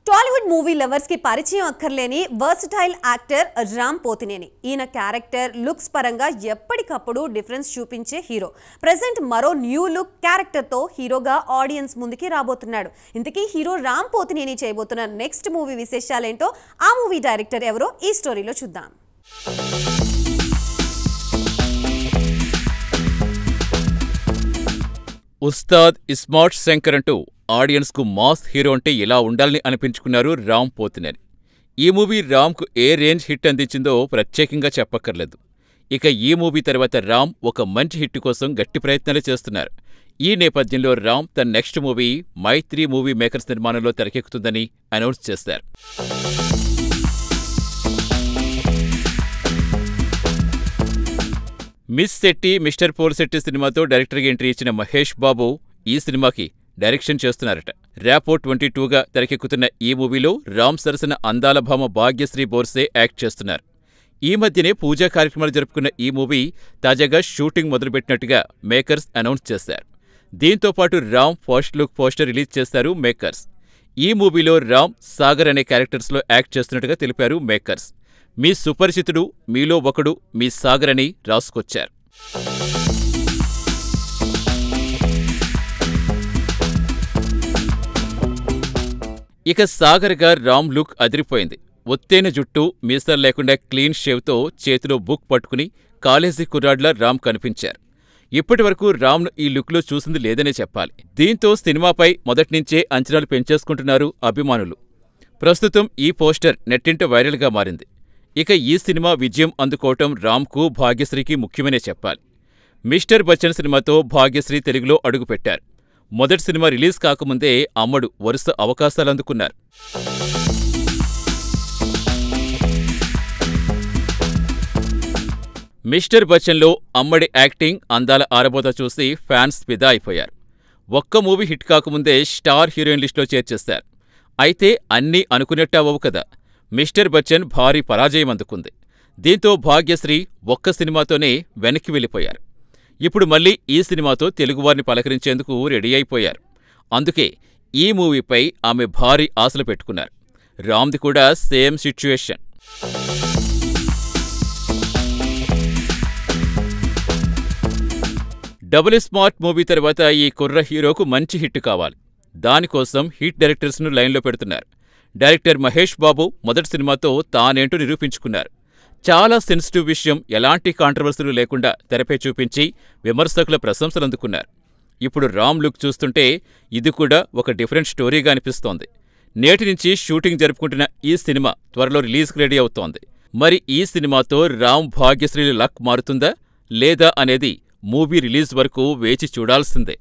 Tollywood movie lovers కి పరిచయం అక్కర్లేని వర్సటైల్ యాక్టర్ రామ్ పోతినేని. ఈయన క్యారెక్టర్ లుక్స్ పరంగా ఎప్పటికప్పుడు డిఫరెన్స్ చూపించే హీరో. ప్రెజెంట్ మరో న్యూ లుక్ క్యారెక్టర్ తో హీరోగా ఆడియన్స్ ముందుకి రాబోతున్నాడు. ఇంతకీ హీరో రామ్ పోతినేని చేయబోతున్న నెక్స్ట్ మూవీ విశేషాలేంటో, ఆ మూవీ డైరెక్టర్ ఎవరో ఈ స్టోరీలో చూద్దాం. ఉస్తాద్ ఇస్మార్ట్ శంకర్ అంటూ ఆడియన్స్ కు మాస్ హీరో అంటే ఇలా ఉండాలని అనిపించుకున్నారు రామ్ పోతినేని. ఈ మూవీ రామ్ కు ఏ రేంజ్ హిట్ అందించిందో ప్రత్యేకంగా చెప్పక్కర్లేదు. ఇక ఈ మూవీ తర్వాత రామ్ ఒక మంచి హిట్ కోసం గట్టి ప్రయత్నాలు చేస్తున్నారు. ఈ నేపథ్యంలో రామ్ తన నెక్స్ట్ మూవీ మైత్రి మూవీ మేకర్స్ నిర్మాణంలో తెరకెక్కుతుందని అనౌన్స్ చేశారు. మిస్ శెట్టి మిస్టర్ పోల్శెట్టి సినిమాతో డైరెక్టర్గా ఎంట్రీ ఇచ్చిన మహేష్ బాబు ఈ సినిమాకి డైరెక్షన్ చేస్తున్నారట. ర్యాపో 22గా తెరకెక్కుతున్న ఈ మూవీలో రామ్ సరసన అందాల భామ భాగ్యశ్రీ బోర్సే యాక్ట్ చేస్తున్నారు. ఈ మధ్యనే పూజా కార్యక్రమాలు జరుపుకున్న ఈ మూవీ తాజాగా షూటింగ్ మొదలుపెట్టినట్టుగా మేకర్స్ అనౌన్స్ చేశారు. దీంతో పాటు Ram first look poster release చేశారు మేకర్స్. ఈ మూవీలో రామ్, సాగర్ అనే క్యారెక్టర్స్లో యాక్ట్ చేస్తున్నట్టుగా తెలిపారు మేకర్స్. మీ సుపరిచితుడు, మీలో ఒకడు, మీ సాగర్ అని రాసుకొచ్చారు. ఇక సాగర్గా రామ్ లుక్ అదిరిపోయింది. ఒత్తైన జుట్టు, మీసాలు లేకుండా క్లీన్ షేవ్తో చేతిలో బుక్ పట్టుకుని కాలేజీ కుర్రాడ్లా రామ్ కనిపించారు. ఇప్పటివరకు రామ్ను ఈ లుక్లో చూసింది లేదనే చెప్పాలి. దీంతో సినిమాపై మొదట్నుంచే అంచనాలు పెంచేసుకుంటున్నారు అభిమానులు. ప్రస్తుతం ఈ పోస్టర్ నెట్టింట వైరల్గా మారింది. ఇక ఈ సినిమా విజయం అందుకోవటం రామ్కు, భాగ్యశ్రీకి ముఖ్యమనే చెప్పాలి. మిస్టర్ బచ్చన్ సినిమాతో భాగ్యశ్రీ తెలుగులో అడుగుపెట్టారు. మొదటి సినిమా రిలీజ్ కాకముందే అమ్మడు వరుస అవకాశాలందుకున్నారు. మిస్టర్ బచ్చన్లో అమ్మడి యాక్టింగ్, అందాల ఆరబోత చూసి ఫ్యాన్స్ ఫిదా అయిపోయారు. ఒక్క మూవీ హిట్ కాకముందే స్టార్ హీరోయిన్ లిస్టులో చేర్చేశారు. అయితే అన్నీ అనుకున్నట్టు అవ్వవు కదా. మిస్టర్ బచ్చన్ భారీ పరాజయం అందుకుంది. దీంతో భాగ్యశ్రీ ఒక్క సినిమాతోనే వెనక్కి వెళ్ళిపోయారు. ఇప్పుడు మళ్లీ ఈ సినిమాతో తెలుగువారిని పలకరించేందుకు రెడీ అయిపోయారు. అందుకే ఈ మూవీపై ఆమె భారీ ఆశలు పెట్టుకున్నారు. రామ్ది కూడా same situation. Double smart movie తర్వాత ఈ కుర్ర హీరోకు మంచి హిట్ కావాలి. దానికోసం హిట్ డైరెక్టర్స్ను లైన్లో పెడుతున్నారు. డైరెక్టర్ మహేష్ బాబు మొదటి సినిమాతో తానేంటూ నిరూపించుకున్నారు. చాలా సెన్సిటివ్ విషయం, ఎలాంటి కాంట్రవర్సీలు లేకుండా తెరపై చూపించి విమర్శకుల ప్రశంసలందుకున్నారు. ఇప్పుడు రామ్ లుక్ చూస్తుంటే ఇది కూడా ఒక డిఫరెంట్ స్టోరీగా అనిపిస్తోంది. నేటి నుంచి షూటింగ్ జరుపుకుంటున్న ఈ సినిమా త్వరలో రిలీజ్కి రెడీ అవుతోంది. మరి ఈ సినిమాతో రామ్, భాగ్యశ్రీల లక్ మారుతుందా లేదా అనేది మూవీ రిలీజ్ వరకు వేచి చూడాల్సిందే.